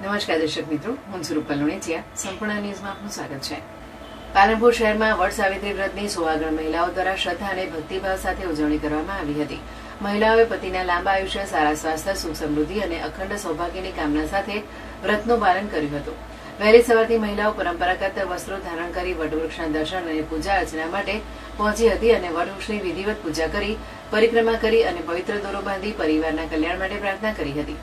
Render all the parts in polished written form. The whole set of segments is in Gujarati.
નમસ્કાર દર્શક મિત્રો, હું છું રૂપલ લુણેચિયા. સંપૂર્ણ ન્યૂઝમાં આપનું સ્વાગત છે. પાલનપુર શહેરમાં વડ સાવિત્રી વ્રતની સોહાગણ મહિલાઓ દ્વારા શ્રદ્ધા અને ભક્તિભાવ સાથે ઉજવણી કરવામાં આવી હતી. મહિલાઓએ પતિના લાંબા આયુષ્ય, સારા સ્વાસ્થ્ય, સુખ સમૃદ્ધિ અને અખંડ સૌભાગ્યની કામના સાથે વ્રતનું પાલન કર્યું હતું. વહેલી સવારથી મહિલાઓ પરંપરાગત વસ્ત્રો ધારણ કરી વટવૃક્ષના દર્શન અને પૂજા અર્ચના માટે પહોંચી હતી અને વટવૃક્ષની વિધિવત પૂજા કરી, પરિક્રમા કરી અને પવિત્ર દોરો બાંધી પરિવારના કલ્યાણ માટે પ્રાર્થના કરી હતી.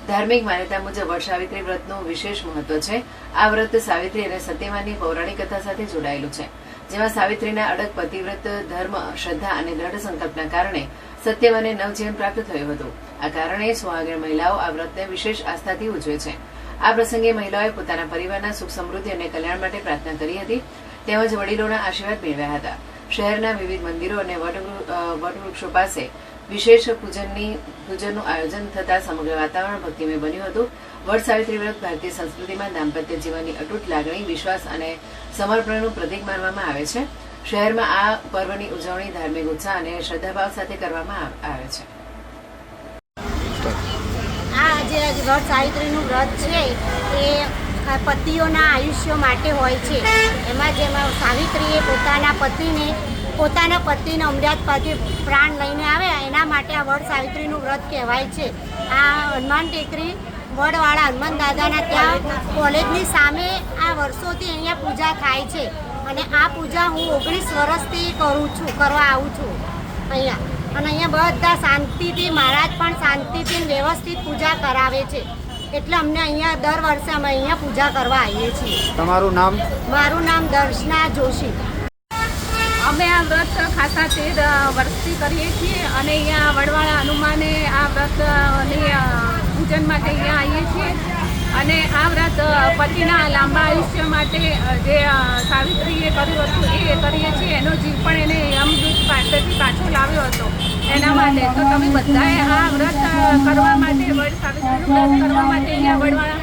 ધાર્મિક માન્યતા મુજબ વડ સાવિત્રી વ્રતનું વિશેષ મહત્વ છે. આ વ્રત સાવિત્રી અને સત્યવાનની પૌરાણિક કથા સાથે જોડાયેલું છે, જેમાં સાવિત્રીના અડગ પતિવ્રત ધર્મ, શ્રદ્ધા અને દ્રઢ સંકલ્પના કારણે સત્યવાનને નવજીવન પ્રાપ્ત થયું હતું. આ કારણે સુહાગણ મહિલાઓ આ વ્રતને વિશેષ આસ્થાથી ઉજવે છે. આ પ્રસંગે મહિલાઓએ પોતાના પરિવારના સુખ સમૃદ્ધિ અને કલ્યાણ માટે પ્રાર્થના કરી હતી, તેમજ વડીલોના આશીર્વાદ મેળવ્યા હતા. શહેરના વિવિધ મંદિરો અને વટવૃક્ષો પાસે વિશેષ પૂજનનું આયોજન થતા સમગ્ર વાતાવરણ ભક્તિમય બન્યું હતું. વડ સાવિત્રી વ્રત ભારતીય સંસ્કૃતિમાં દાંપત્ય જીવનની અતૂટ લાગણી, વિશ્વાસ અને સમર્પણનું પ્રતીક માનવામાં આવે છે. શહેરમાં આ પર્વની ઉજવણી ધાર્મિક ઉત્સાહ અને શ્રદ્ધાભાવ સાથે કરવામાં આવે છે. આ જે વડ સાવિત્રીનું વ્રત છે એ પતિઓના આયુષ્ય માટે હોય છે. જેમાં સાવિત્રીએ પોતાના પતિને અમદાવાદ પાસે પ્રાણ લઈને આવ્યા, એના માટે આ વડ સાવિત્રીનું વ્રત કહેવાય છે. આ હનુમાન ટેકરી વડવાળા હનુમાન દાદાના ત્યાં કોલેજની સામે આ વર્ષોથી અહીંયા પૂજા થાય છે અને આ પૂજા હું 19 વર્ષથી કરવા આવું છું અહીંયા. અને અહીંયા બધા શાંતિથી, મહારાજ પણ શાંતિથી વ્યવસ્થિત પૂજા કરાવે છે. એટલે અમને અહીંયા દર વર્ષે અમે અહીંયા પૂજા કરવા આવીએ છીએ. તમારું નામ? મારું નામ દર્શના જોશી. અમે આ વ્રત ખાસા 13 વર્ષથી કરીએ છીએ અને અહીંયા વડવાળા હનુમાને આ વ્રતની પૂજન માટે અહીંયા આવીએ છીએ. અને આ વ્રત પતિના લાંબા આયુષ્ય માટે જે સાવિત્રીએ કર્યું હતું એ કરીએ છીએ. એનો જીવ પણ એને યમદૂત પાસેથી પાછો લાવ્યો હતો એના માટે. તો તમે બધાએ આ વ્રત કરવા માટે, વડ સાવિત્રીનું વ્રત કરવા માટે અહીંયા વડવાળા